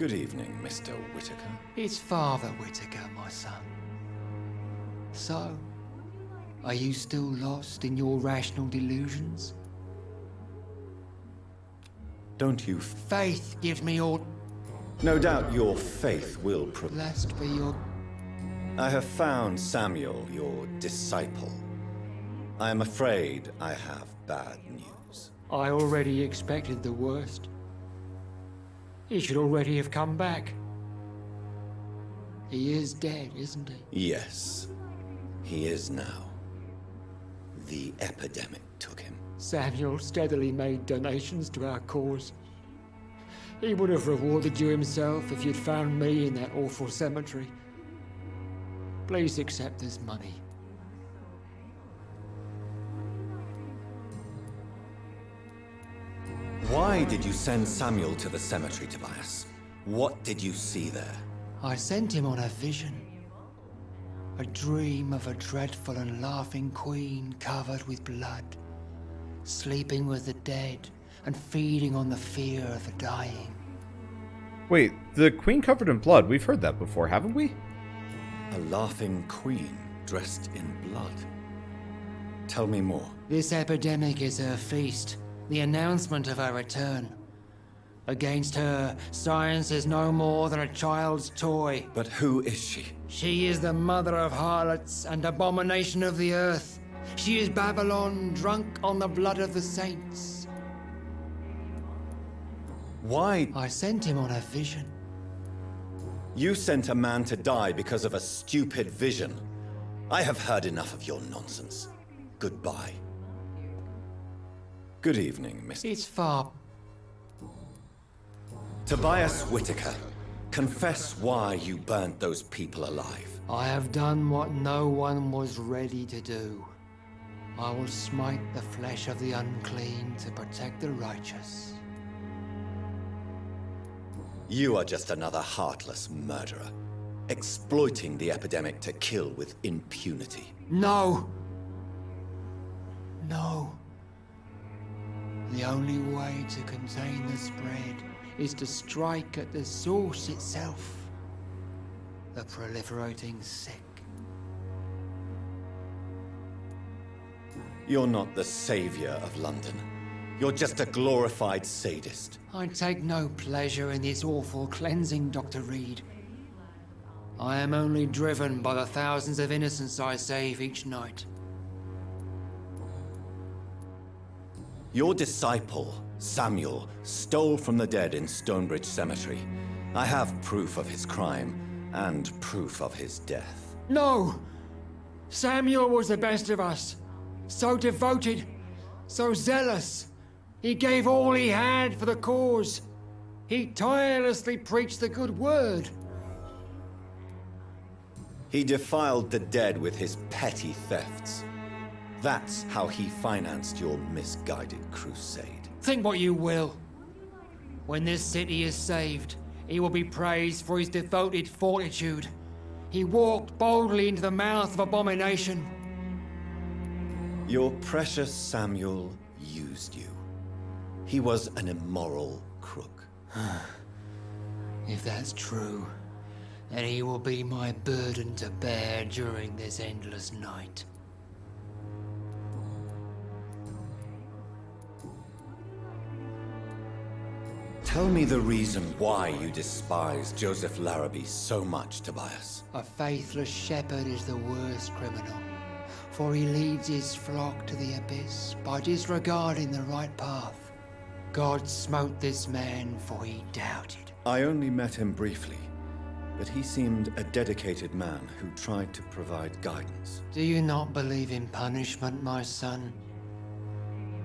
Good evening, Mr. Whitaker. It's Father Whitaker, my son. So, are you still lost in your rational delusions? Don't you Faith gives me all... No doubt your faith will Blessed be your... I have found Samuel, your disciple. I am afraid I have bad news. I already expected the worst. He should already have come back. He is dead, isn't he? Yes, he is now. The epidemic took him. Samuel steadily made donations to our cause. He would have rewarded you himself if you'd found me in that awful cemetery. Please accept this money. Why did you send Samuel to the cemetery, Tobias? What did you see there? I sent him on a vision. A dream of a dreadful and laughing queen covered with blood, sleeping with the dead and feeding on the fear of the dying. Wait, the queen covered in blood, we've heard that before, haven't we? A laughing queen dressed in blood. Tell me more. This epidemic is her feast, the announcement of her return. Against her, science is no more than a child's toy. But who is she? She is the mother of harlots and abomination of the earth. She is Babylon, drunk on the blood of the saints. Why? I sent him on a vision. You sent a man to die because of a stupid vision. I have heard enough of your nonsense. Goodbye. Good evening, Mr. It's far... Tobias Whitaker, confess why you burnt those people alive. I have done what no one was ready to do. I will smite the flesh of the unclean to protect the righteous. You are just another heartless murderer, exploiting the epidemic to kill with impunity. No! No. The only way to contain the spread is to strike at the source itself. The proliferating sick. You're not the savior of London. You're just a glorified sadist. I take no pleasure in this awful cleansing, Dr. Reid. I am only driven by the thousands of innocents I save each night. Your disciple, Samuel, stole from the dead in Stonebridge Cemetery. I have proof of his crime and proof of his death. No! Samuel was the best of us. So devoted, so zealous. He gave all he had for the cause. He tirelessly preached the good word. He defiled the dead with his petty thefts. That's how he financed your misguided crusade. Think what you will. When this city is saved, he will be praised for his devoted fortitude. He walked boldly into the mouth of abomination. Your precious Samuel used you. He was an immoral crook. If that's true, then he will be my burden to bear during this endless night. Tell me the reason why you despise Joseph Larrabee so much, Tobias. A faithless shepherd is the worst criminal, for he leads his flock to the abyss by disregarding the right path. God smote this man, for he doubted. I only met him briefly, but he seemed a dedicated man who tried to provide guidance. Do you not believe in punishment, my son?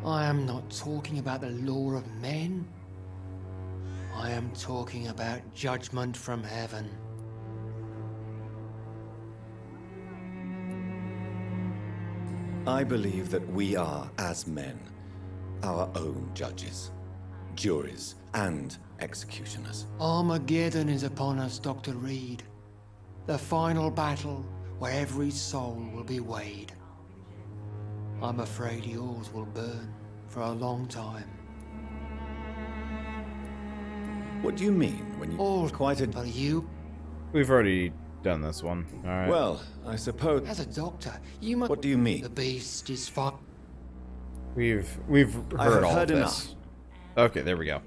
I am not talking about the law of men. I am talking about judgment from heaven. I believe that we are, as men, our own judges, juries, and executioners. Armageddon is upon us, Dr. Reid. The final battle where every soul will be weighed. I'm afraid yours will burn for a long time. What do you mean when you... All Quite a... for you. We've already done this one. Alright. Well, I suppose... As a doctor, you must... What do you mean? The beast is fucked. We've I have heard all heard of enough. this. Okay, there we go.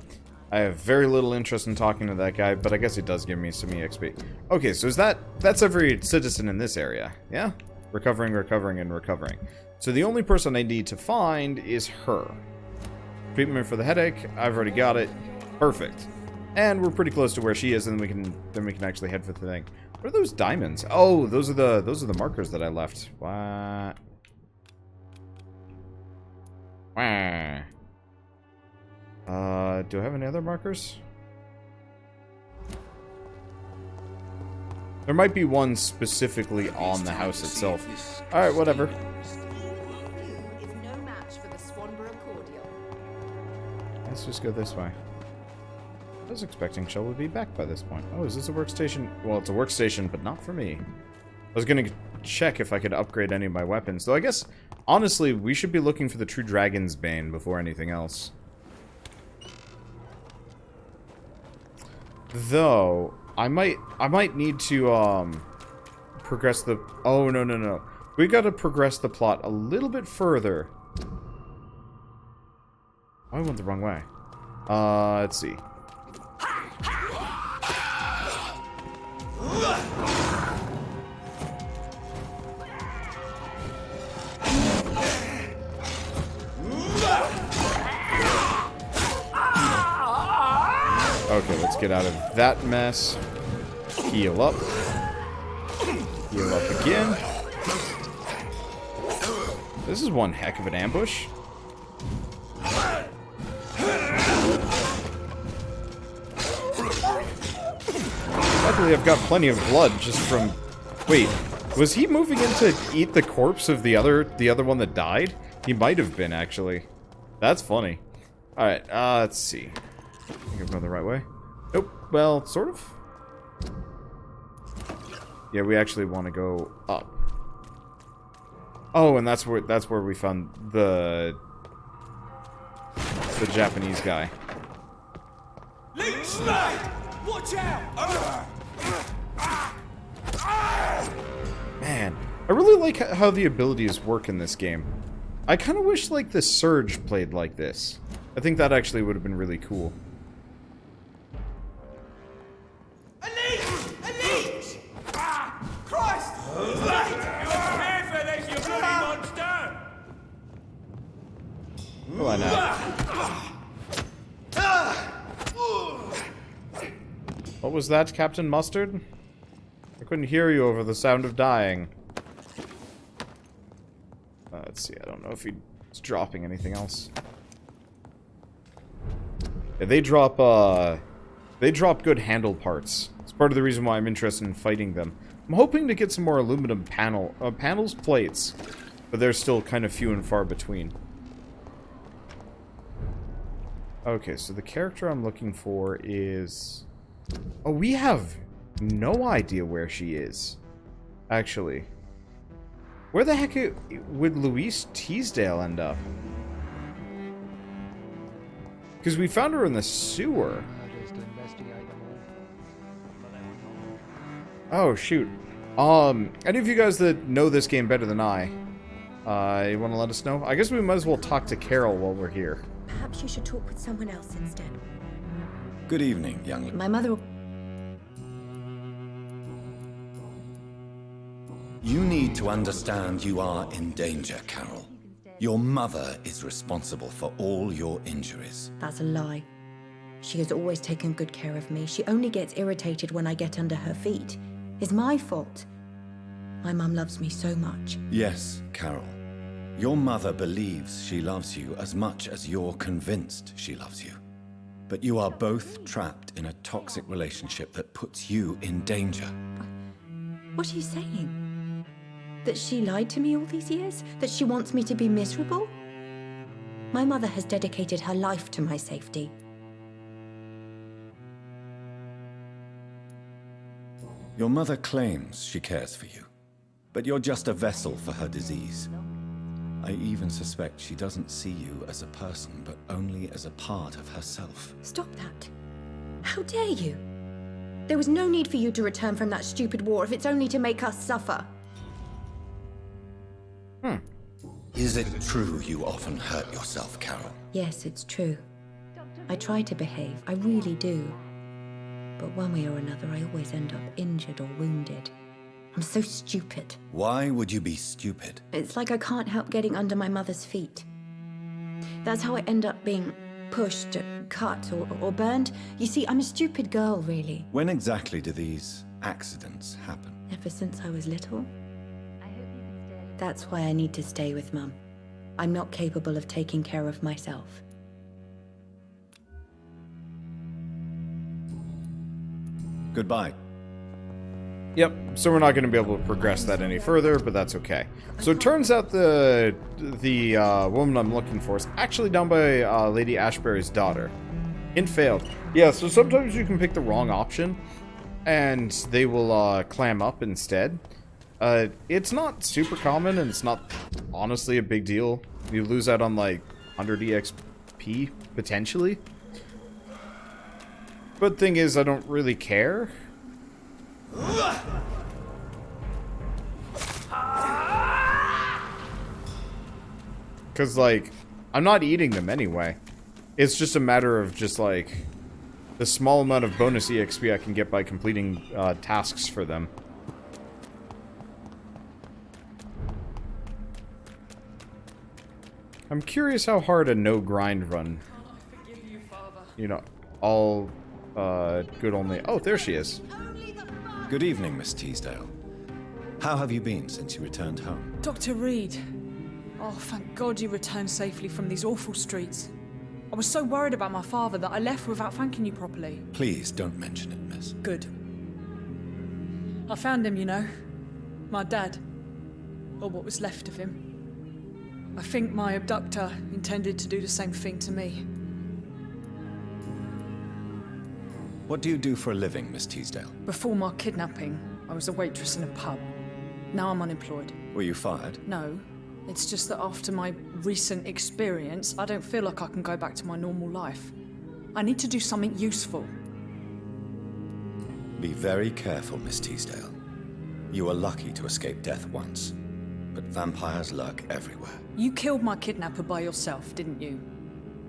I have very little interest in talking to that guy, but I guess it does give me some EXP. Okay, so that's every citizen in this area, yeah? Recovering, and recovering. So the only person I need to find is her. Treatment for the headache, I've already got it. Perfect. And we're pretty close to where she is, and we can actually head for the thing. What are those diamonds? Oh, those are the markers that I left. What? Wah. Do I have any other markers? There might be one specifically on the house itself. Alright, whatever. Let's just go this way. I was expecting Shell would be back by this point. Oh, is this a workstation? Well, it's a workstation, but not for me. I was gonna check if I could upgrade any of my weapons. Though I guess, honestly, we should be looking for the True Dragon's Bane before anything else. Though, I might need to, progress the... Oh, no. We gotta progress the plot a little bit further. Oh, I went the wrong way. Let's see. Okay, let's get out of that mess. Heal up. Heal up again. This is one heck of an ambush. Luckily, I've got plenty of blood just from... Wait, was he moving in to eat the corpse of the other one that died? He might have been, actually. That's funny. Alright, let's see. I think I'm going the right way. Nope. Well, sort of. Yeah, we actually want to go up. Oh, and that's where we found the Japanese guy. Watch out! Man, I really like how the abilities work in this game. I kind of wish like the Surge played like this. I think that actually would have been really cool. Elite! Ah! Christ! Careful, there's your bloody monster! Well, I know. What was that, Captain Mustard? I couldn't hear you over the sound of dying. Let's see, I don't know if he's dropping anything else. Yeah, they drop good handle parts. It's part of the reason why I'm interested in fighting them. I'm hoping to get some more aluminum panels, plates, but they're still kind of few and far between. Okay, so the character I'm looking for is... Oh, we have no idea where she is, actually. Where the heck would Louise Teasdale end up? Because we found her in the sewer. Oh, shoot. Any of you guys that know this game better than I, you want to let us know? I guess we might as well talk to Carol while we're here. Perhaps you should talk with someone else instead. Good evening, young lady. My mother... You need to understand you are in danger, Carol. Your mother is responsible for all your injuries. That's a lie. She has always taken good care of me. She only gets irritated when I get under her feet. It's my fault. My mum loves me so much. Yes, Carol. Your mother believes she loves you as much as you're convinced she loves you. But you are both trapped in a toxic relationship that puts you in danger. What are you saying? That she lied to me all these years? That she wants me to be miserable? My mother has dedicated her life to my safety. Your mother claims she cares for you, but you're just a vessel for her disease. I even suspect she doesn't see you as a person, but only as a part of herself. Stop that. How dare you? There was no need for you to return from that stupid war if it's only to make us suffer. Is it true you often hurt yourself, Carol? Yes, it's true. I try to behave, I really do. But one way or another, I always end up injured or wounded. I'm so stupid. Why would you be stupid? It's like I can't help getting under my mother's feet. That's how I end up being pushed, cut, or burned. You see, I'm a stupid girl, really. When exactly do these accidents happen? Ever since I was little. That's why I need to stay with Mum. I'm not capable of taking care of myself. Goodbye. Yep, so we're not going to be able to progress that any further, but that's okay. So it turns out the woman I'm looking for is actually done by Lady Ashbury's daughter. Hint failed. Yeah, so sometimes you can pick the wrong option, and they will clam up instead. It's not super common, and it's not honestly a big deal. You lose out on like 100 EXP, potentially. But thing is, I don't really care. Because, like, I'm not eating them anyway. It's just a matter of just, like, the small amount of bonus EXP I can get by completing tasks for them. I'm curious how hard a no-grind run, you know, all good only... Oh, there she is. Good evening, Miss Teasdale. How have you been since you returned home? Dr. Reid. Oh, thank God you returned safely from these awful streets. I was so worried about my father that I left without thanking you properly. Please don't mention it, miss. Good. I found him, you know. My dad. Or what was left of him. I think my abductor intended to do the same thing to me. What do you do for a living, Miss Teasdale? Before my kidnapping, I was a waitress in a pub. Now I'm unemployed. Were you fired? No. It's just that after my recent experience, I don't feel like I can go back to my normal life. I need to do something useful. Be very careful, Miss Teasdale. You were lucky to escape death once, but vampires lurk everywhere. You killed my kidnapper by yourself, didn't you?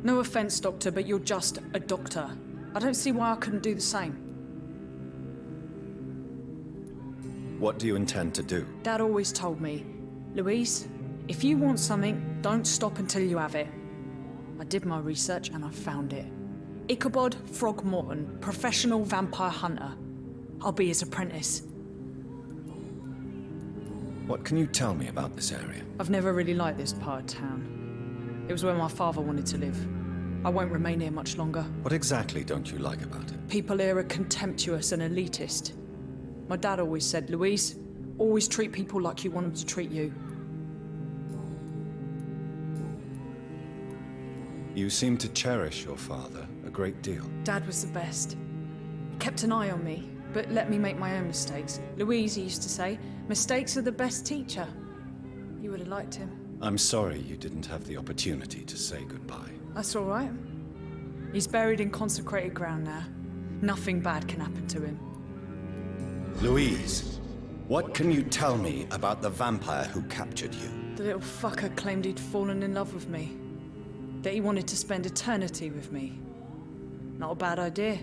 No offense, Doctor, but you're just a doctor. I don't see why I couldn't do the same. What do you intend to do? Dad always told me, Louise, if you want something, don't stop until you have it. I did my research and I found it. Ichabod Throgmorton, professional vampire hunter. I'll be his apprentice. What can you tell me about this area? I've never really liked this part of town. It was where my father wanted to live. I won't remain here much longer. What exactly don't you like about it? People here are contemptuous and elitist. My dad always said, Louise, always treat people like you want them to treat you. You seem to cherish your father a great deal. Dad was the best. He kept an eye on me, but let me make my own mistakes. Louise used to say, mistakes are the best teacher. You would have liked him. I'm sorry you didn't have the opportunity to say goodbye. That's all right. He's buried in consecrated ground now. Nothing bad can happen to him. Louise, what can you tell me about the vampire who captured you? The little fucker claimed he'd fallen in love with me. That he wanted to spend eternity with me. Not a bad idea.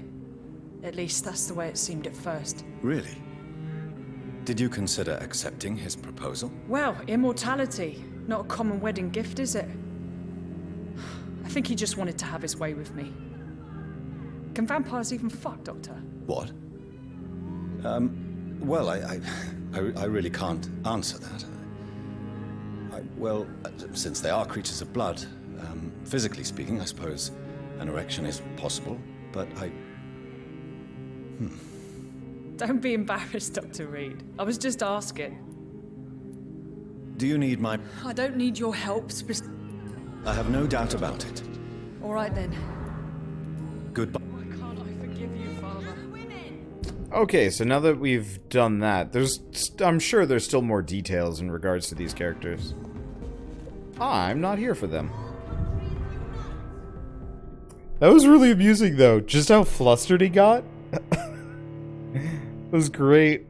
At least that's the way it seemed at first. Really? Did you consider accepting his proposal? Well, immortality. Not a common wedding gift, is it? I think he just wanted to have his way with me. Can vampires even fuck, Doctor? What? Well, I really can't answer that. Well, since they are creatures of blood, physically speaking, I suppose an erection is possible, but Don't be embarrassed, Dr. Reid. I was just asking. Do you need my... I don't need your help, I have no doubt about it. All right, then. Goodbye. Why can't I forgive you, Father? Okay, so now that we've done that, I'm sure there's still more details in regards to these characters. I'm not here for them. That was really amusing, though. Just how flustered he got. It was great.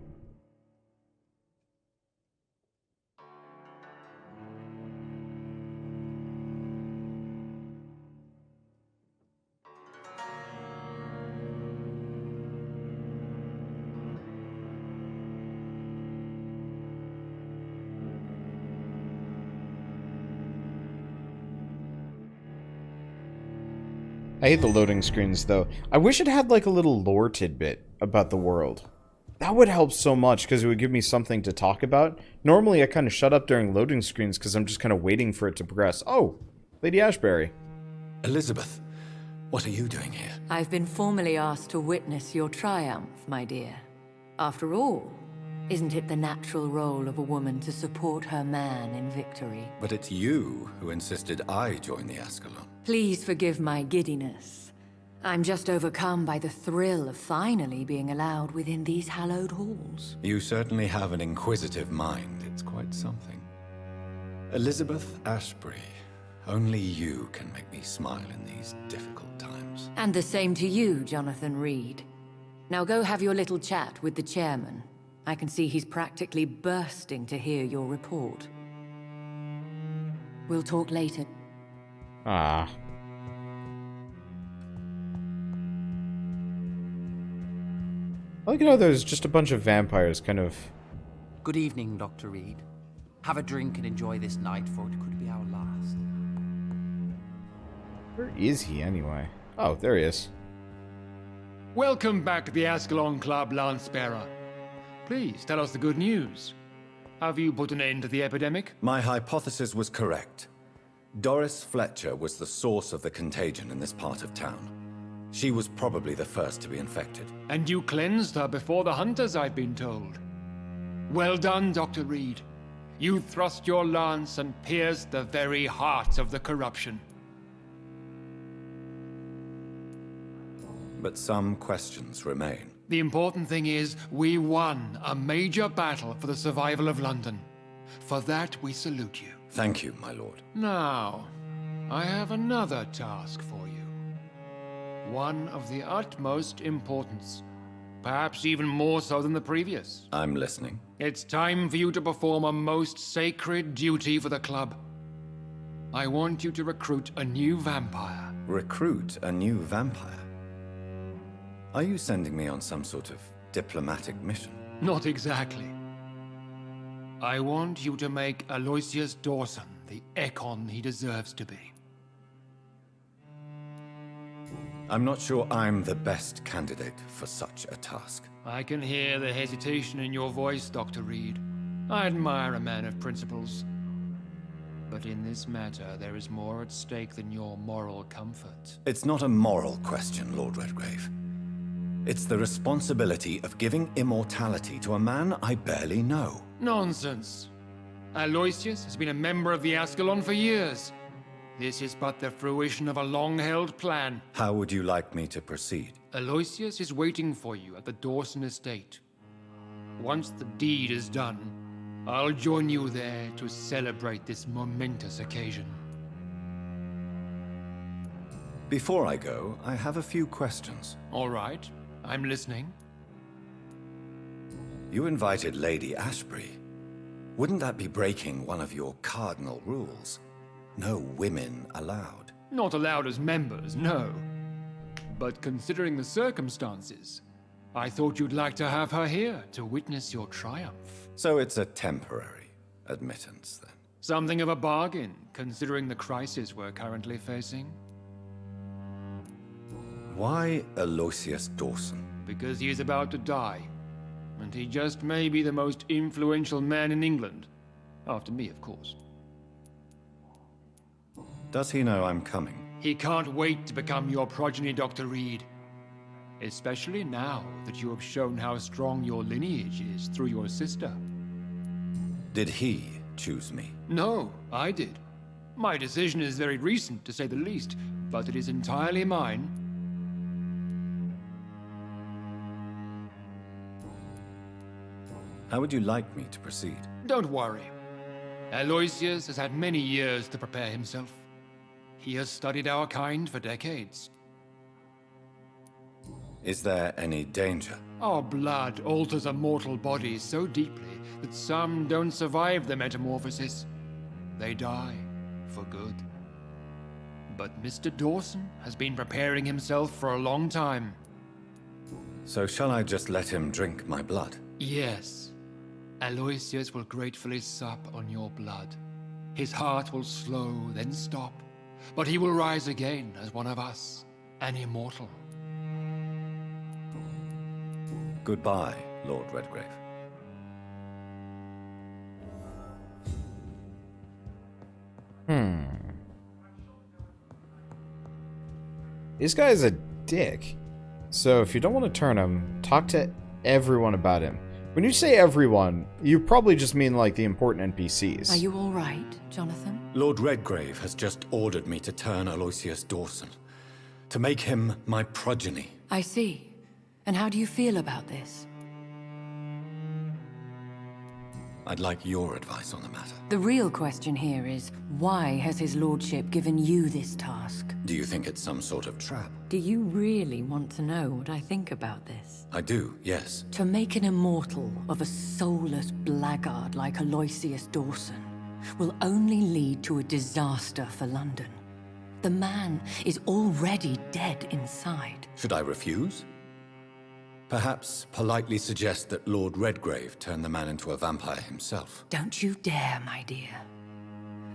I hate the loading screens, though. I wish it had, like, a little lore tidbit about the world. That would help so much, because it would give me something to talk about. Normally, I kind of shut up during loading screens, because I'm just kind of waiting for it to progress. Oh, Lady Ashbury. Elizabeth, what are you doing here? I've been formally asked to witness your triumph, my dear. After all, isn't it the natural role of a woman to support her man in victory? But it's you who insisted I join the Ascalon. Please forgive my giddiness. I'm just overcome by the thrill of finally being allowed within these hallowed halls. You certainly have an inquisitive mind. It's quite something. Elizabeth Ashbury, only you can make me smile in these difficult times. And the same to you, Jonathan Reid. Now go have your little chat with the chairman. I can see he's practically bursting to hear your report. We'll talk later. Ah. I like how there's just a bunch of vampires kind of... Good evening, Dr. Reid. Have a drink and enjoy this night, for it could be our last. Where is he, anyway? Oh, there he is. Welcome back to the Ascalon Club, Lance-Bearer. Please, tell us the good news. Have you put an end to the epidemic? My hypothesis was correct. Doris Fletcher was the source of the contagion in this part of town. She was probably the first to be infected. And you cleansed her before the hunters, I've been told. Well done, Dr. Reid. You thrust your lance and pierced the very heart of the corruption. But some questions remain. The important thing is, we won a major battle for the survival of London. For that, we salute you. Thank you, my lord. Now, I have another task for you. One of the utmost importance. Perhaps even more so than the previous. I'm listening. It's time for you to perform a most sacred duty for the club. I want you to recruit a new vampire. Recruit a new vampire? Are you sending me on some sort of diplomatic mission? Not exactly. I want you to make Aloysius Dawson the Ekon he deserves to be. I'm not sure I'm the best candidate for such a task. I can hear the hesitation in your voice, Dr. Reid. I admire a man of principles. But in this matter, there is more at stake than your moral comfort. It's not a moral question, Lord Redgrave. It's the responsibility of giving immortality to a man I barely know. Nonsense. Aloysius has been a member of the Ascalon for years. This is but the fruition of a long-held plan. How would you like me to proceed? Aloysius is waiting for you at the Dawson estate. Once the deed is done, I'll join you there to celebrate this momentous occasion. Before I go, I have a few questions. All right, I'm listening. You invited Lady Ashbury. Wouldn't that be breaking one of your cardinal rules? No women allowed. Not allowed as members, no. But considering the circumstances, I thought you'd like to have her here to witness your triumph. So it's a temporary admittance, then? Something of a bargain, considering the crisis we're currently facing. Why Aloysius Dawson? Because he is about to die. And he just may be the most influential man in England. After me, of course. Does he know I'm coming? He can't wait to become your progeny, Dr. Reid. Especially now that you have shown how strong your lineage is through your sister. Did he choose me? No, I did. My decision is very recent, to say the least, but it is entirely mine. How would you like me to proceed? Don't worry. Aloysius has had many years to prepare himself. He has studied our kind for decades. Is there any danger? Our blood alters a mortal body so deeply that some don't survive the metamorphosis. They die for good. But Mr. Dawson has been preparing himself for a long time. So shall I just let him drink my blood? Yes. Aloysius will gratefully sup on your blood. His heart will slow, then stop. But he will rise again as one of us, an immortal. Goodbye, Lord Redgrave. This guy is a dick. So if you don't want to turn him, talk to everyone about him. When you say everyone, you probably just mean like the important NPCs. Are you all right, Jonathan? Lord Redgrave has just ordered me to turn Aloysius Dawson, to make him my progeny. I see. And how do you feel about this? I'd like your advice on the matter. The real question here is, why has his lordship given you this task? Do you think it's some sort of trap? Do you really want to know what I think about this? I do, yes. To make an immortal of a soulless blackguard like Aloysius Dawson will only lead to a disaster for London. The man is already dead inside. Should I refuse? Perhaps politely suggest that Lord Redgrave turn the man into a vampire himself. Don't you dare, my dear.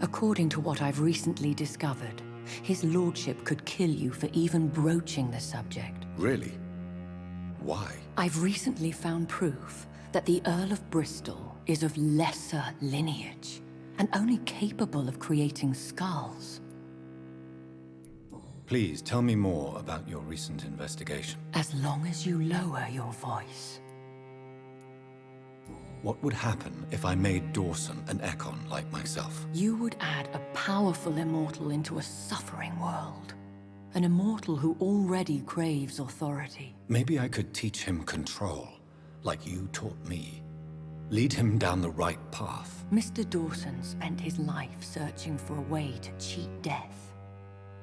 According to what I've recently discovered, his lordship could kill you for even broaching the subject. Really? Why? I've recently found proof that the Earl of Bristol is of lesser lineage and only capable of creating skals. Please tell me more about your recent investigation. As long as you lower your voice. What would happen if I made Dawson an Ekon like myself? You would add a powerful immortal into a suffering world. An immortal who already craves authority. Maybe I could teach him control, like you taught me. Lead him down the right path. Mr. Dawson spent his life searching for a way to cheat death.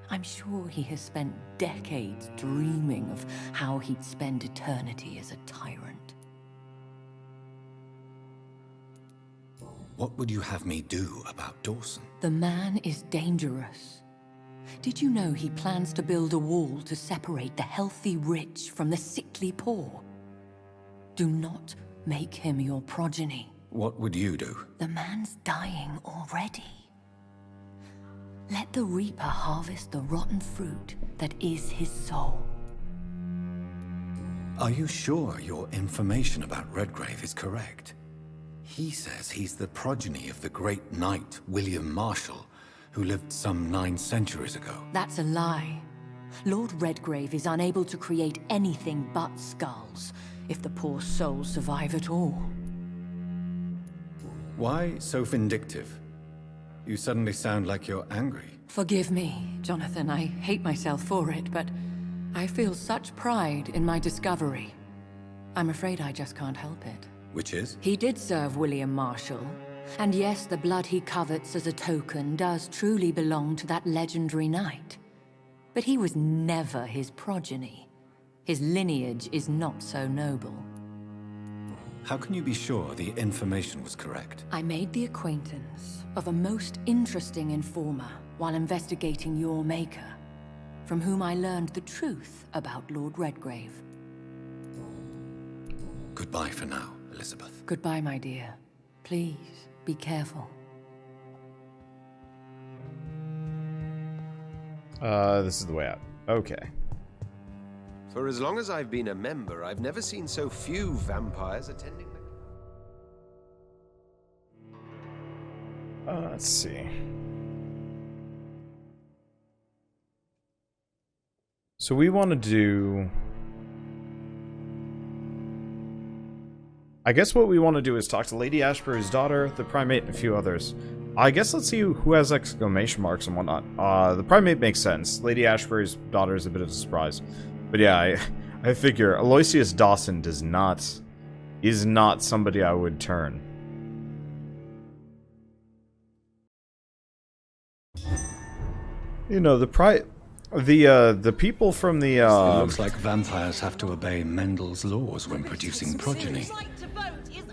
I'm sure he has spent decades dreaming of how he'd spend eternity as a tyrant. What would you have me do about Dawson? The man is dangerous. Did you know he plans to build a wall to separate the healthy rich from the sickly poor? Do not make him your progeny. What would you do? The man's dying already. Let the Reaper harvest the rotten fruit that is his soul. Are you sure your information about Redgrave is correct? He says he's the progeny of the great knight William Marshall, who lived some 9 centuries ago. That's a lie. Lord Redgrave is unable to create anything but skulls, if the poor souls survive at all. Why so vindictive? You suddenly sound like you're angry. Forgive me, Jonathan. I hate myself for it, but I feel such pride in my discovery. I'm afraid I just can't help it. Which is? He did serve William Marshall. And yes, the blood he covets as a token does truly belong to that legendary knight. But he was never his progeny. His lineage is not so noble. How can you be sure the information was correct? I made the acquaintance of a most interesting informer while investigating your maker, from whom I learned the truth about Lord Redgrave. Goodbye for now, Elizabeth. Goodbye, my dear. Please, be careful. This is the way out. Okay. For as long as I've been a member, I've never seen so few vampires attending the... Let's see. So we want to do... I guess what we want to do is talk to Lady Ashbury's daughter, the Primate, and a few others. I guess let's see who has exclamation marks and whatnot. The Primate makes sense. Lady Ashbury's daughter is a bit of a surprise. But yeah, I figure Aloysius Dawson is not somebody I would turn. You know, The people from the It looks like vampires have to obey Mendel's laws when producing progeny.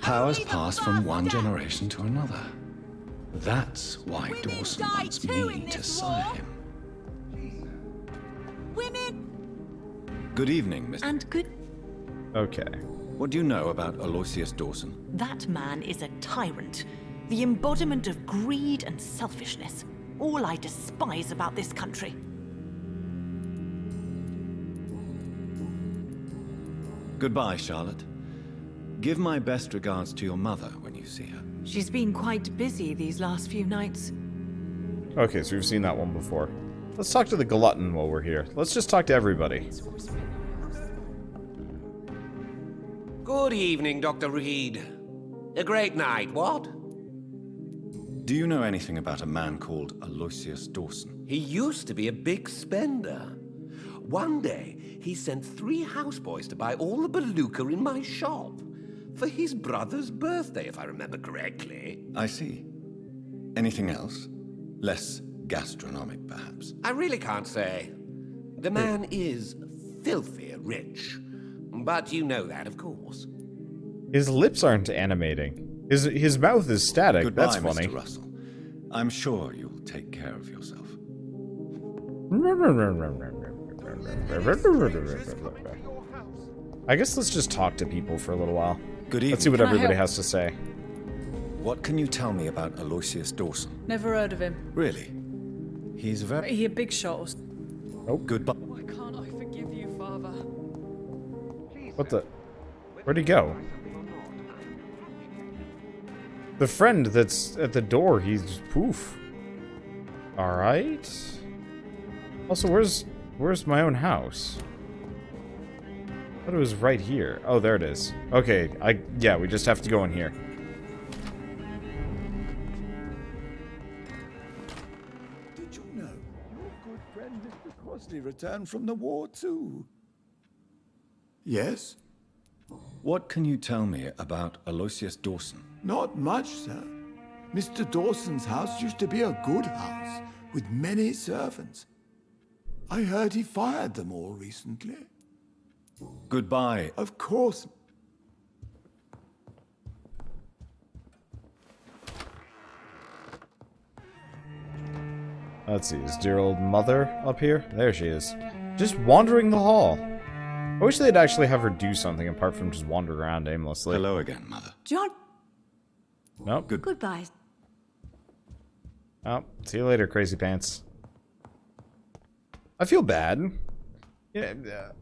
Powers pass from one generation to another. That's why Dawson wants me to sire him. Women! Good evening, Mr. And good... Okay. What do you know about Aloysius Dawson? That man is a tyrant. The embodiment of greed and selfishness. All I despise about this country. Goodbye, Charlotte. Give my best regards to your mother when you see her. She's been quite busy these last few nights. Okay, so we've seen that one before. Let's talk to the glutton while we're here. Let's just talk to everybody. Good evening, Dr. Reid. A great night, what? Do you know anything about a man called Aloysius Dawson? He used to be a big spender. One day, he sent 3 houseboys to buy all the baluka in my shop. For his brother's birthday, if I remember correctly. I see. Anything else? Less gastronomic, perhaps? I really can't say. The man is filthy rich. But you know that, of course. His lips aren't animating. His mouth is static. Goodbye, That's funny. Mr. Russell. I'm sure you'll take care of yourself. I guess let's just talk to people for a little while. Good evening. Let's see what everybody has to say. What can you tell me about Aloysius Dawson? Never heard of him. Really? He's very... He a big shot. Oh, goodbye. Why can't I forgive you, Father? What the... Where'd he go? The friend that's at the door, he's... Poof. Alright. Also, where's my own house? I thought it was right here. Oh, there it is. Okay, yeah, we just have to go in here. Did you know your good friend Mr. Crosley returned from the war too? Yes? What can you tell me about Aloysius Dawson? Not much, sir. Mr. Dawson's house used to be a good house, with many servants. I heard he fired them all recently. Goodbye. Of course. Let's see, is dear old mother up here? There she is. Just wandering the hall. I wish they'd actually have her do something apart from just wander around aimlessly. Hello again, Mother. John. Nope. Goodbye. Oh, see you later, crazy pants. I feel bad. Yeah,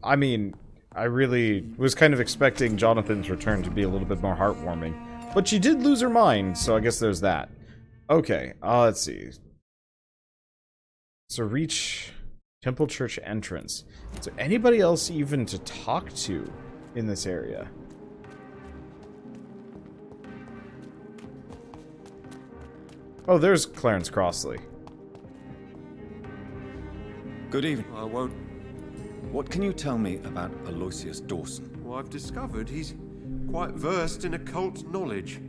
I mean, I really was kind of expecting Jonathan's return to be a little bit more heartwarming. But she did lose her mind, so I guess there's that. Okay, let's see. So reach Temple Church entrance. Is there anybody else even to talk to in this area? Oh, there's Clarence Crossley. Good evening. I won't... What can you tell me about Aloysius Dawson? Well, I've discovered he's quite versed in occult knowledge.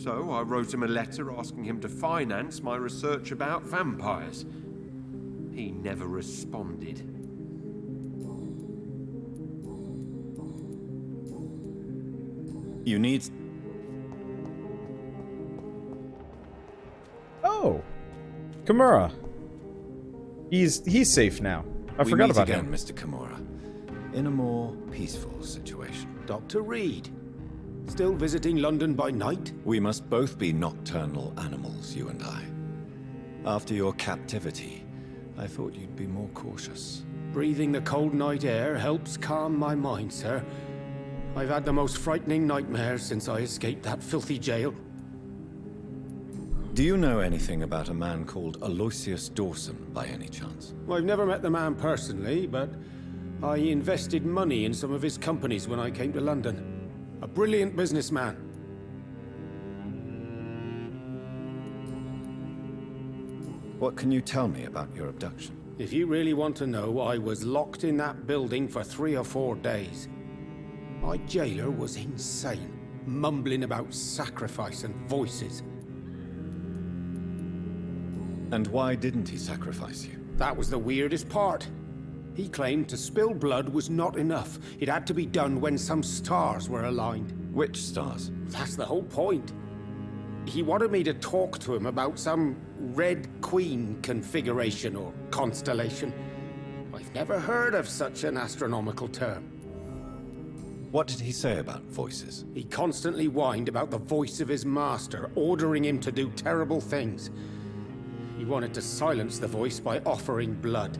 So I wrote him a letter asking him to finance my research about vampires. He never responded. You need... Oh, Kimura. He's safe now. I forgot about again, him. Mr. Kimura, in a more peaceful situation. Dr. Reid, still visiting London by night? We must both be nocturnal animals, you and I. After your captivity, I thought you'd be more cautious. Breathing the cold night air helps calm my mind, sir. I've had the most frightening nightmares since I escaped that filthy jail. Do you know anything about a man called Aloysius Dawson, by any chance? I've never met the man personally, but I invested money in some of his companies when I came to London. A brilliant businessman. What can you tell me about your abduction? If you really want to know, I was locked in that building for 3 or 4 days. My jailer was insane, mumbling about sacrifice and voices. And why didn't he sacrifice you? That was the weirdest part. He claimed to spill blood was not enough. It had to be done when some stars were aligned. Which stars? That's the whole point. He wanted me to talk to him about some Red Queen configuration or constellation. I've never heard of such an astronomical term. What did he say about voices? He constantly whined about the voice of his master, ordering him to do terrible things. He wanted to silence the voice by offering blood.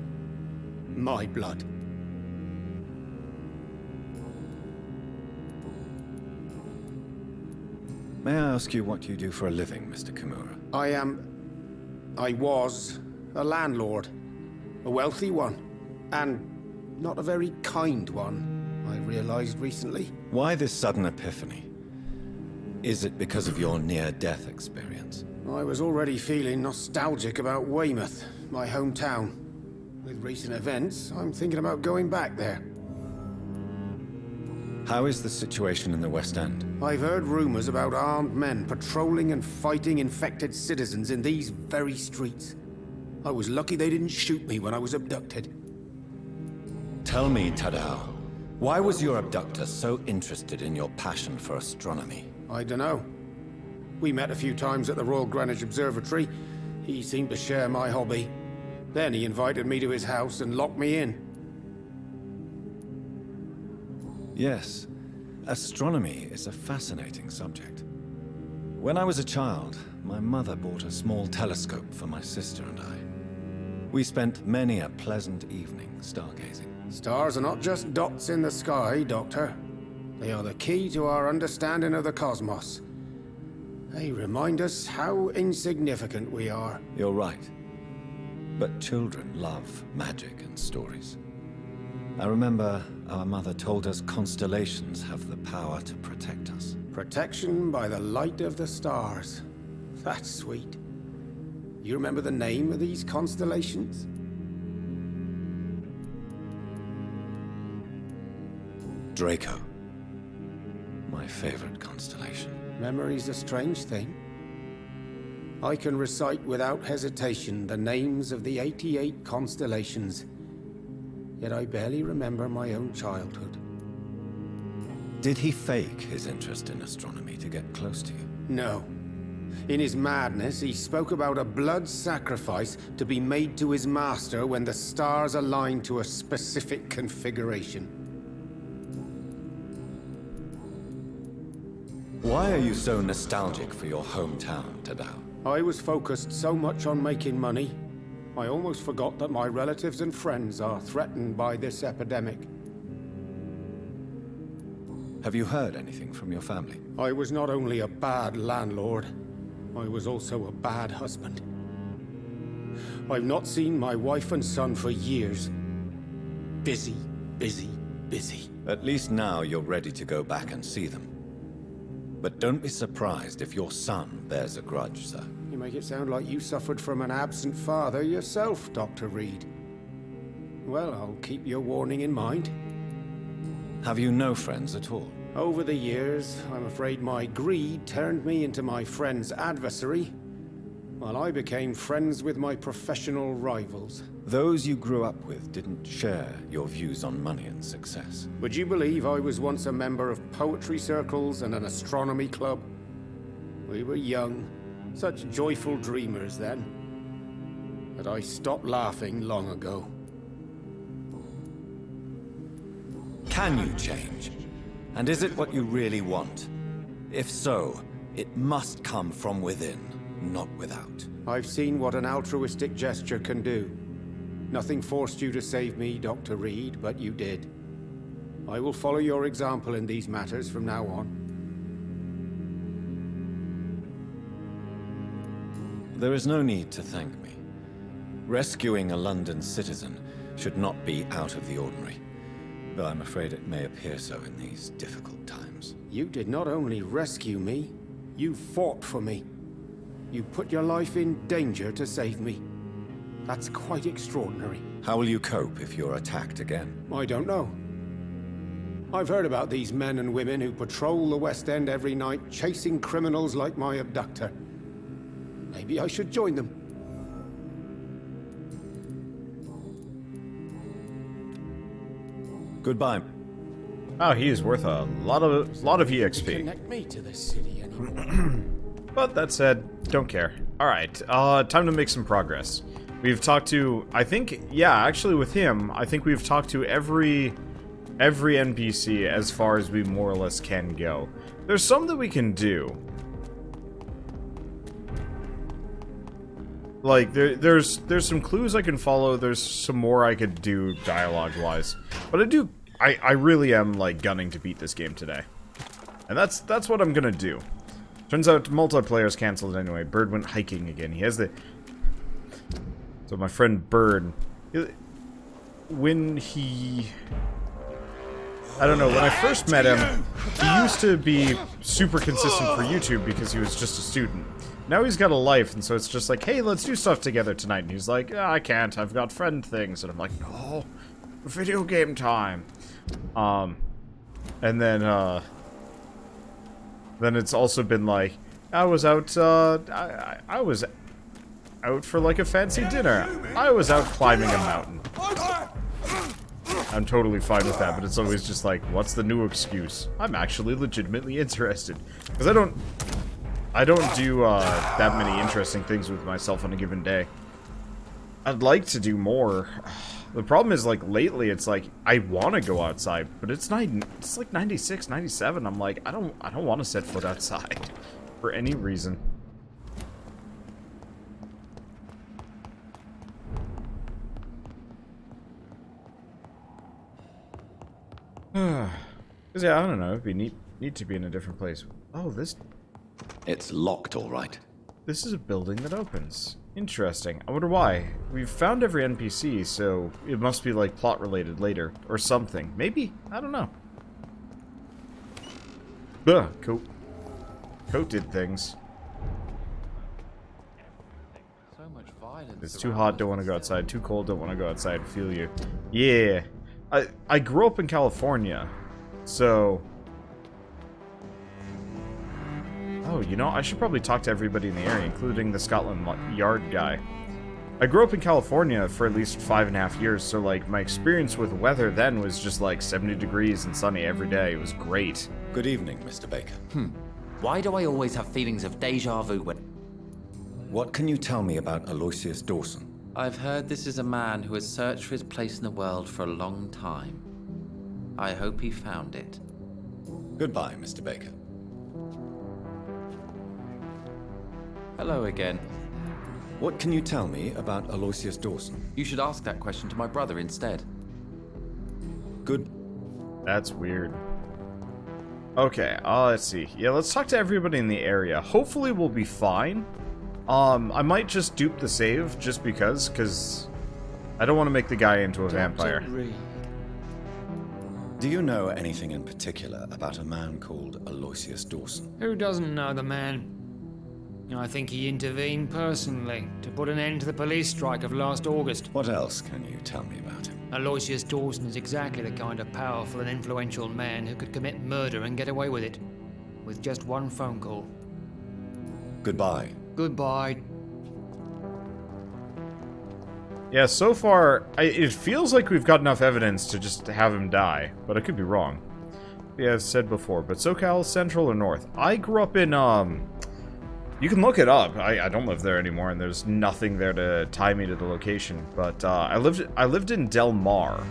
My blood. May I ask you what you do for a living, Mr. Kimura? I was a landlord. A wealthy one. And not a very kind one, I realized recently. Why this sudden epiphany? Is it because of your near-death experience? I was already feeling nostalgic about Weymouth, my hometown. With recent events, I'm thinking about going back there. How is the situation in the West End? I've heard rumors about armed men patrolling and fighting infected citizens in these very streets. I was lucky they didn't shoot me when I was abducted. Tell me, Tadao, why was your abductor so interested in your passion for astronomy? I dunno. We met a few times at the Royal Greenwich Observatory. He seemed to share my hobby. Then he invited me to his house and locked me in. Yes, astronomy is a fascinating subject. When I was a child, my mother bought a small telescope for my sister and I. We spent many a pleasant evening stargazing. Stars are not just dots in the sky, Doctor. They are the key to our understanding of the cosmos. They remind us how insignificant we are. You're right. But children love magic and stories. I remember our mother told us constellations have the power to protect us. Protection by the light of the stars. That's sweet. You remember the name of these constellations? Draco. My favorite constellation. Memory's a strange thing. I can recite without hesitation the names of the 88 constellations. Yet I barely remember my own childhood. Did he fake his interest in astronomy to get close to you? No. In his madness, he spoke about a blood sacrifice to be made to his master when the stars aligned to a specific configuration. Why are you so nostalgic for your hometown, Tadao? I was focused so much on making money, I almost forgot that my relatives and friends are threatened by this epidemic. Have you heard anything from your family? I was not only a bad landlord, I was also a bad husband. I've not seen my wife and son for years. Busy, busy, busy. At least now you're ready to go back and see them. But don't be surprised if your son bears a grudge, sir. You make it sound like you suffered from an absent father yourself, Dr. Reid. Well, I'll keep your warning in mind. Have you no friends at all? Over the years, I'm afraid my greed turned me into my friend's adversary, while I became friends with my professional rivals. Those you grew up with didn't share your views on money and success. Would you believe I was once a member of poetry circles and an astronomy club? We were young, such joyful dreamers then. But I stopped laughing long ago. Can you change? And is it what you really want? If so, it must come from within, not without. I've seen what an altruistic gesture can do. Nothing forced you to save me, Dr. Reid, but you did. I will follow your example in these matters from now on. There is no need to thank me. Rescuing a London citizen should not be out of the ordinary, though I'm afraid it may appear so in these difficult times. You did not only rescue me, you fought for me. You put your life in danger to save me. That's quite extraordinary. How will you cope if you're attacked again? I don't know. I've heard about these men and women who patrol the West End every night, chasing criminals like my abductor. Maybe I should join them. Goodbye. Oh, he is worth a lot of EXP. Connect me to the city anymore. But that said, don't care. Alright, time to make some progress. We've talked to, I think, yeah, actually with him, I think we've talked to every NPC as far as we more or less can go. There's some that we can do. Like, there's some clues I can follow, there's some more I could do dialogue-wise. But I really am, like, gunning to beat this game today. And that's what I'm gonna do. Turns out multiplayer's cancelled anyway. Bird went hiking again. He has the... So my friend Bird, when he... I don't know, when I first met him, he used to be super consistent for YouTube because he was just a student. Now he's got a life, and so it's just like, hey, let's do stuff together tonight. And he's like, I can't, I've got friend things. And I'm like, no, video game time. And then it's also been like, I was out, I was out for like a fancy dinner. I was out climbing a mountain. I'm totally fine with that, but it's always just like, what's the new excuse? I'm actually legitimately interested. Because I don't do that many interesting things with myself on a given day. I'd like to do more. The problem is, like, lately it's like I want to go outside, but it's like 96, 97. I'm like, I don't want to set foot outside for any reason. Cause yeah, I don't know. It'd be neat to be in a different place. Oh, this. It's locked, all right. This is a building that opens. Interesting. I wonder why. We've found every NPC, so it must be like plot related later or something. Maybe. I don't know. Ugh, Coat did things. So much violence. It's too hot, don't want to go outside. Too cold, don't want to go outside. Feel you. Yeah. I grew up in California, so... Oh, you know, I should probably talk to everybody in the area, including the Scotland Yard guy. I grew up in California for at least 5.5 years, so, like, my experience with weather then was just, like, 70 degrees and sunny every day. It was great. Good evening, Mr. Baker. Why do I always have feelings of deja vu when... What can you tell me about Aloysius Dawson? I've heard this is a man who has searched for his place in the world for a long time. I hope he found it. Goodbye, Mr. Baker. Hello again. What can you tell me about Aloysius Dawson? You should ask that question to my brother instead. Good. That's weird. Okay, let's see. Yeah, let's talk to everybody in the area. Hopefully we'll be fine. I might just dupe the save, just because I don't want to make the guy into a vampire. Reid. Do you know anything in particular about a man called Aloysius Dawson? Who doesn't know the man? I think he intervened personally to put an end to the police strike of last August. What else can you tell me about him? Aloysius Dawson is exactly the kind of powerful and influential man who could commit murder and get away with it. With just one phone call. Goodbye. Goodbye. Yeah, so far, it feels like we've got enough evidence to just have him die, but I could be wrong. Yeah, I've said before, but SoCal, Central or North? I grew up in, you can look it up. I don't live there anymore, and there's nothing there to tie me to the location. But I lived in Del Mar,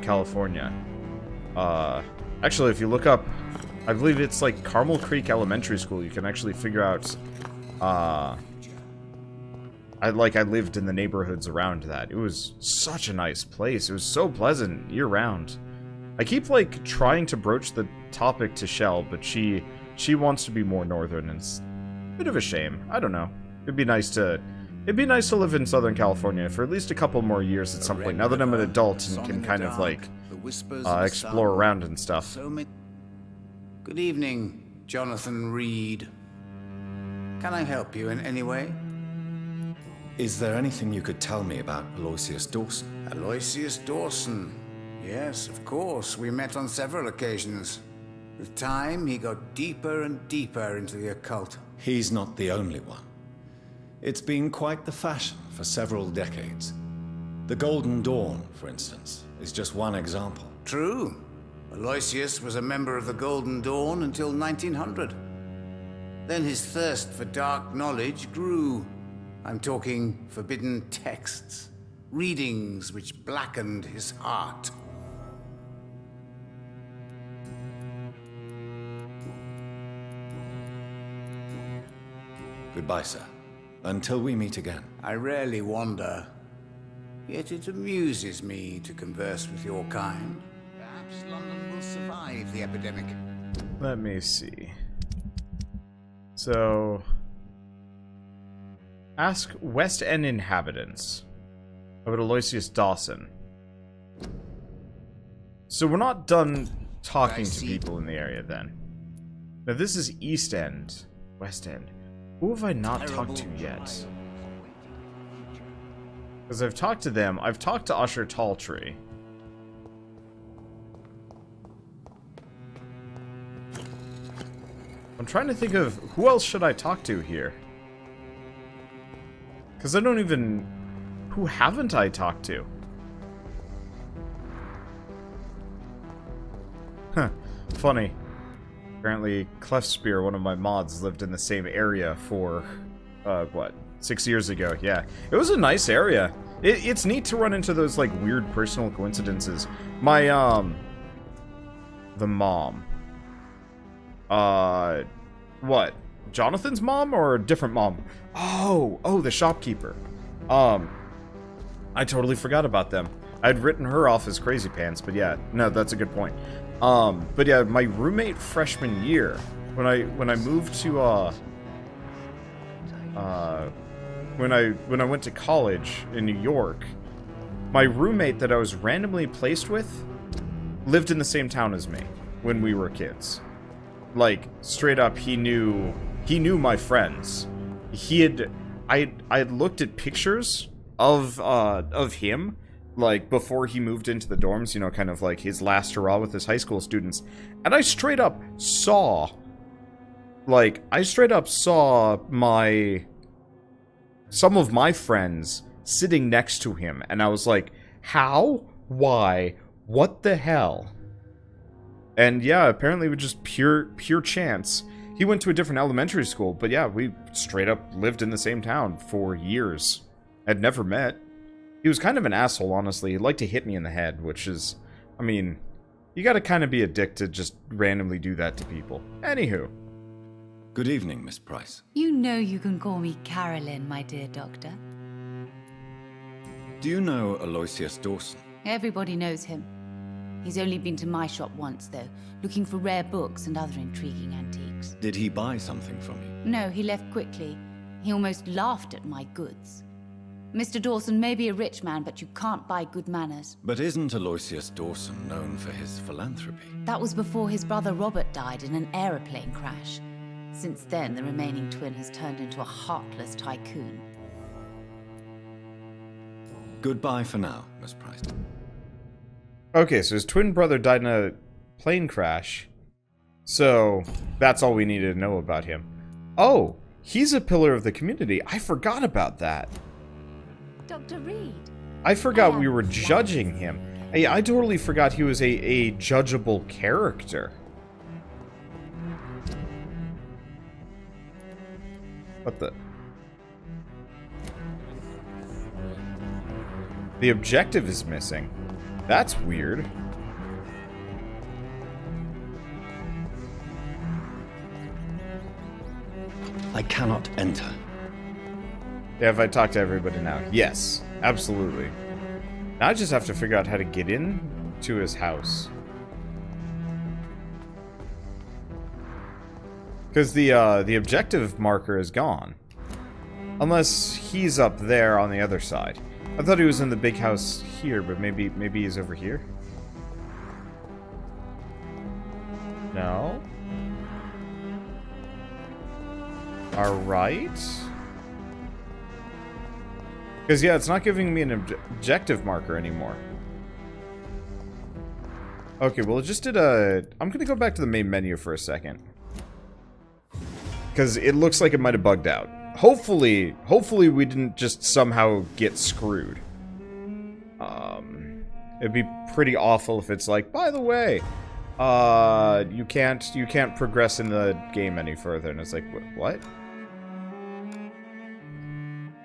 California. Actually, if you look up, I believe it's like Carmel Creek Elementary School. You can actually figure out. I lived in the neighborhoods around that. It was such a nice place. It was so pleasant year round. I keep like trying to broach the topic to Shell, but she wants to be more northern, and it's a bit of a shame. I don't know. It'd be nice to live in Southern California for at least a couple more years at some point, now that I'm an adult and can kind of like explore around and stuff. Good evening, Jonathan Reid. Can I help you in any way? Is there anything you could tell me about Aloysius Dawson? Aloysius Dawson. Yes, of course. We met on several occasions. With time, he got deeper and deeper into the occult. He's not the only one. It's been quite the fashion for several decades. The Golden Dawn, for instance, is just one example. True. Aloysius was a member of the Golden Dawn until 1900. Then his thirst for dark knowledge grew. I'm talking forbidden texts, readings which blackened his heart. Goodbye, sir. Until we meet again. I rarely wander, yet it amuses me to converse with your kind. Perhaps London will survive the epidemic. Let me see. So, ask West End inhabitants about Aloysius Dawson. So we're not done talking to people in the area then. Now this is East End, West End. Who have I not talked to yet? Because I've talked to them. I've talked to Usher Talltree. I'm trying to think of who else should I talk to here. Because I don't even... Who haven't I talked to? Huh. Funny. Apparently, Cleftspear, one of my mods, lived in the same area for, what, 6 years ago. Yeah, it was a nice area. It's neat to run into those, like, weird personal coincidences. My, the mom. What? Jonathan's mom or a different mom? Oh, the shopkeeper. I totally forgot about them. I'd written her off as crazy pants, but yeah, no, that's a good point. But yeah, my roommate freshman year, when I moved to when I went to college in New York, my roommate that I was randomly placed with lived in the same town as me when we were kids. Like, straight up, he knew my friends. I had looked at pictures of him, like, before he moved into the dorms, you know, kind of like his last hurrah with his high school students. And I straight up saw some of my friends sitting next to him. And I was like, how? Why? What the hell? And yeah, apparently it was just pure chance. He went to a different elementary school, but yeah, we straight up lived in the same town for years. Had never met. He was kind of an asshole, honestly. He'd like to hit me in the head, which is, I mean, you gotta kind of be a dick to just randomly do that to people. Anywho. Good evening, Miss Price. You know you can call me Carolyn, my dear doctor. Do you know Aloysius Dawson? Everybody knows him. He's only been to my shop once, though, looking for rare books and other intriguing antiques. Did he buy something from you? No, he left quickly. He almost laughed at my goods. Mr. Dawson may be a rich man, but you can't buy good manners. But isn't Aloysius Dawson known for his philanthropy? That was before his brother Robert died in an aeroplane crash. Since then, the remaining twin has turned into a heartless tycoon. Goodbye for now, Miss Price. Okay, so his twin brother died in a plane crash. So, that's all we needed to know about him. Oh, he's a pillar of the community. I forgot about that. Dr. Reid. I forgot we were judging him. I totally forgot he was a judgeable character. What the? The objective is missing. That's weird. I cannot enter. Yeah, if I talk to everybody now. Yes, absolutely. Now I just have to figure out how to get in to his house. Because the objective marker is gone. Unless he's up there on the other side. I thought he was in the big house here, but maybe he's over here? No? Alright. Because, yeah, it's not giving me an objective marker anymore. Okay, well, it just did a... I'm going to go back to the main menu for a second. Because it looks like it might have bugged out. Hopefully we didn't just somehow get screwed. It'd be pretty awful if it's like, by the way, you can't progress in the game any further, and it's like, what?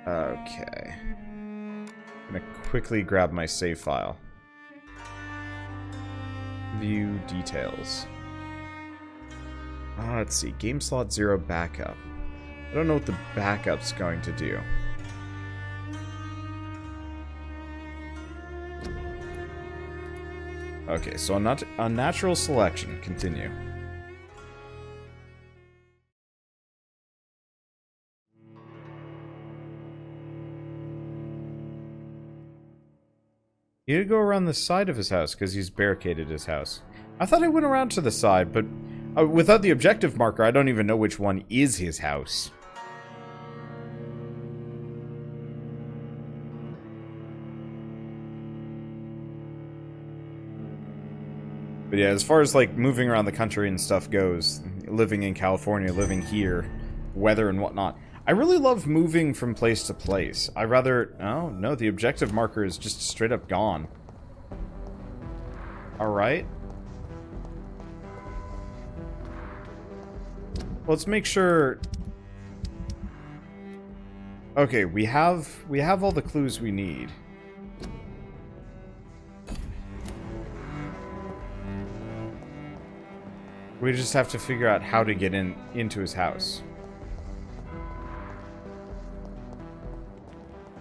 Okay. I'm gonna quickly grab my save file. View details. Let's see. Game slot 0 backup. I don't know what the backup's going to do. Okay, so unnatural selection. Continue. He did go around the side of his house because he's barricaded his house. I thought I went around to the side, but without the objective marker, I don't even know which one is his house. But yeah, as far as like moving around the country and stuff goes, living in California, living here, weather and whatnot, I really love moving from place to place. I rather... Oh, no, the objective marker is just straight up gone. Alright. Let's make sure... Okay, we have all the clues we need. We just have to figure out how to get into his house.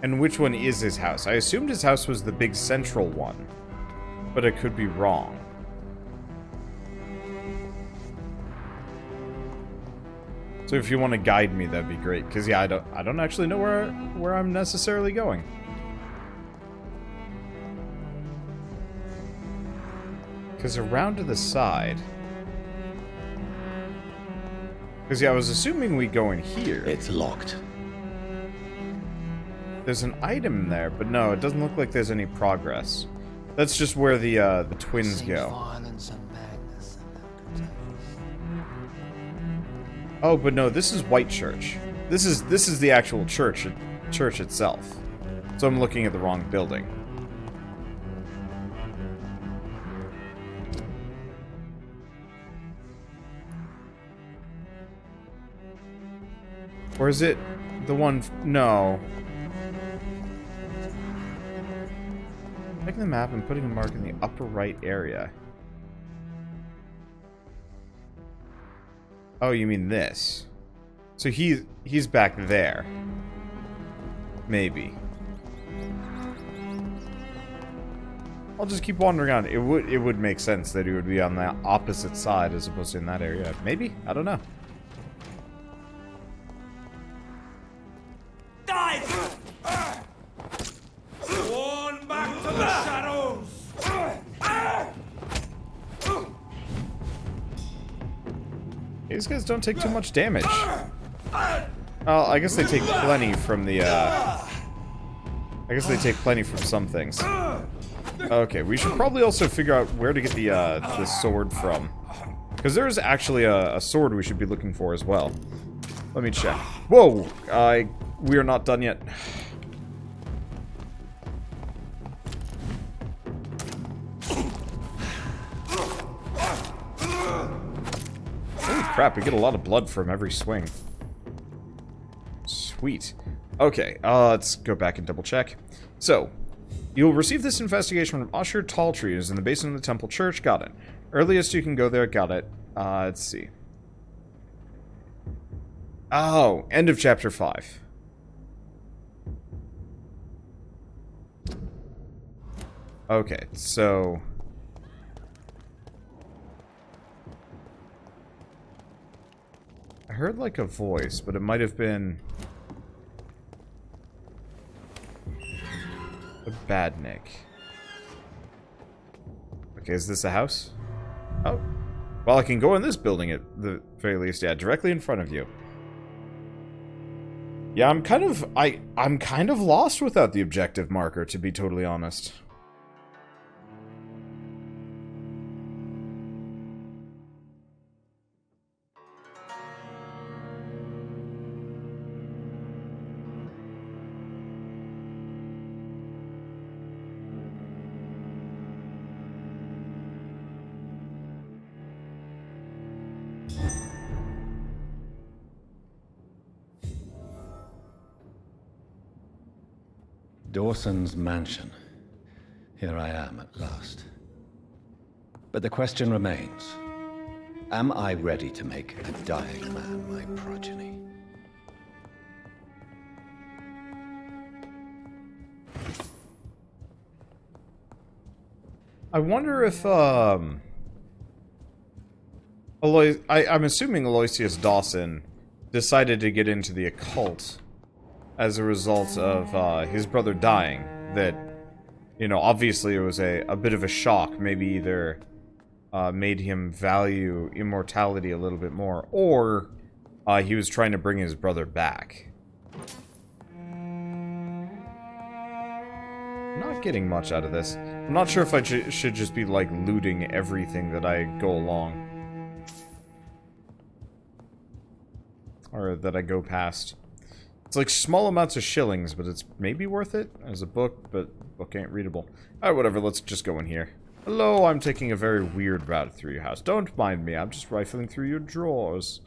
And which one is his house? I assumed his house was the big central one, but it could be wrong. So if you want to guide me, that'd be great. Because yeah, I don't actually know where I'm necessarily going. Because around to the side. Because yeah, I was assuming we go in here. It's locked. There's an item there, but no, it doesn't look like there's any progress. That's just where the twins go. Oh, but no, this is Whitechurch. This is the actual church itself. So I'm looking at the wrong building. Or is it the one... No. Checking the map and putting a mark in the upper right area. Oh, you mean this. So he's back there. Maybe. I'll just keep wandering on. It would make sense that he would be on the opposite side as opposed to in that area. Maybe? I don't know. One back to the shadows! These guys don't take too much damage. Well, I guess they take plenty from the, I guess they take plenty from some things. Okay, we should probably also figure out where to get the sword from. Because there is actually a sword we should be looking for as well. Let me check. Whoa! We are not done yet. Holy crap, we get a lot of blood from every swing. Sweet. Okay, let's go back and double check. So, you'll receive this investigation from Usher Talltree, who's in the basement of the temple church. Got it. Earliest you can go there. Got it. Let's see. Oh, end of chapter 5. Okay, so... I heard like a voice, but it might have been... a badnik. Okay, is this a house? Oh. Well, I can go in this building at the very least. Yeah, directly in front of you. Yeah, I'm kind of lost without the objective marker, to be totally honest. Dawson's mansion. Here I am at last. But the question remains, am I ready to make a dying man my progeny? I wonder if, I'm assuming Aloysius Dawson decided to get into the occult as a result of his brother dying. That, you know, obviously it was a bit of a shock. Maybe either made him value immortality a little bit more, or he was trying to bring his brother back. Not getting much out of this. I'm not sure if I should just be, like, looting everything that I go along. Or that I go past. It's like small amounts of shillings, but it's maybe worth it as a book, but book ain't readable. Alright, whatever, let's just go in here. Hello, I'm taking a very weird route through your house. Don't mind me, I'm just rifling through your drawers.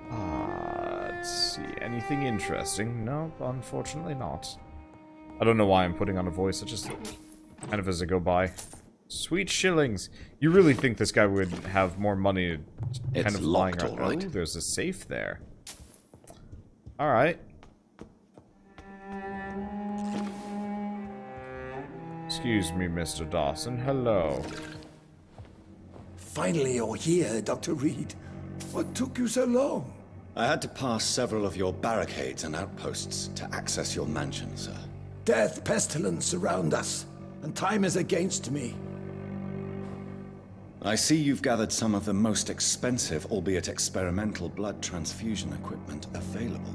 Let's see, anything interesting? No, unfortunately not. I don't know why I'm putting on a voice, I just kind of as I go by. Sweet shillings. You really think this guy would have more money kind of lying around? Right. Oh, there's a safe there. Alright. Excuse me, Mr. Dawson. Hello. Finally you're here, Dr. Reid. What took you so long? I had to pass several of your barricades and outposts to access your mansion, sir. Death, pestilence surround us, and time is against me. I see you've gathered some of the most expensive, albeit experimental, blood transfusion equipment available.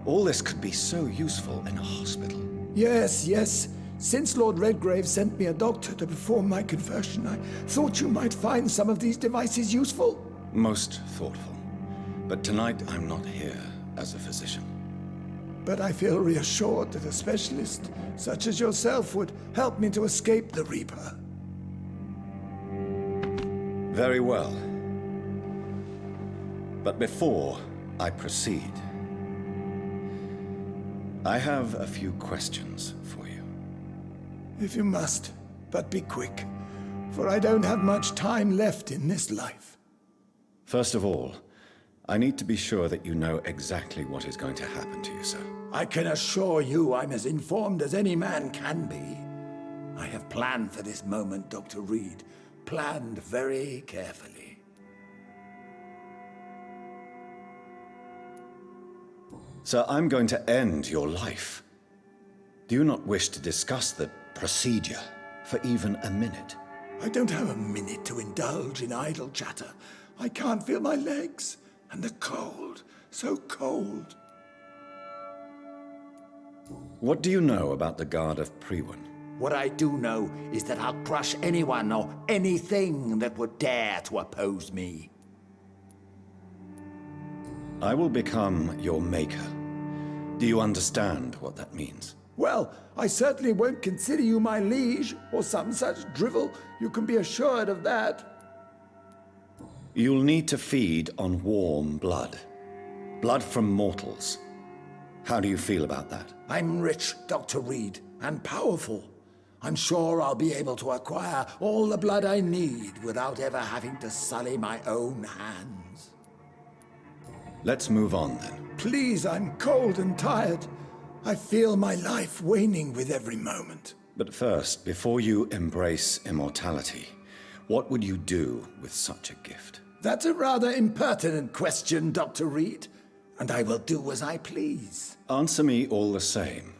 All this could be so useful in a hospital. Yes, yes. Since Lord Redgrave sent me a doctor to perform my conversion, I thought you might find some of these devices useful. Most thoughtful. But tonight I'm not here as a physician. But I feel reassured that a specialist such as yourself would help me to escape the Reaper. Very well. But before I proceed, I have a few questions for you. If you must, but be quick, for I don't have much time left in this life. First of all, I need to be sure that you know exactly what is going to happen to you, sir. I can assure you I'm as informed as any man can be. I have planned for this moment, Dr. Reid. Planned very carefully. Sir, I'm going to end your life. Do you not wish to discuss the procedure for even a minute? I don't have a minute to indulge in idle chatter. I can't feel my legs. And the cold, so cold. What do you know about the Guard of Priwen? What I do know is that I'll crush anyone or anything that would dare to oppose me. I will become your maker. Do you understand what that means? Well, I certainly won't consider you my liege, or some such drivel. You can be assured of that. You'll need to feed on warm blood. Blood from mortals. How do you feel about that? I'm rich, Dr. Reid, and powerful. I'm sure I'll be able to acquire all the blood I need without ever having to sully my own hands. Let's move on then. Please, I'm cold and tired. I feel my life waning with every moment. But first, before you embrace immortality, what would you do with such a gift? That's a rather impertinent question, Dr. Reid, and I will do as I please. Answer me all the same.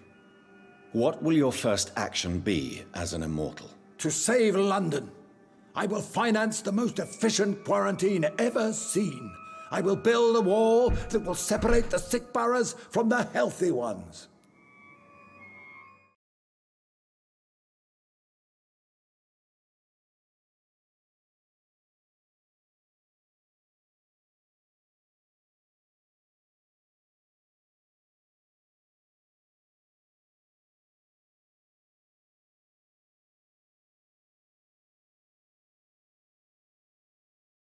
What will your first action be as an immortal? To save London. I will finance the most efficient quarantine ever seen. I will build a wall that will separate the sick boroughs from the healthy ones.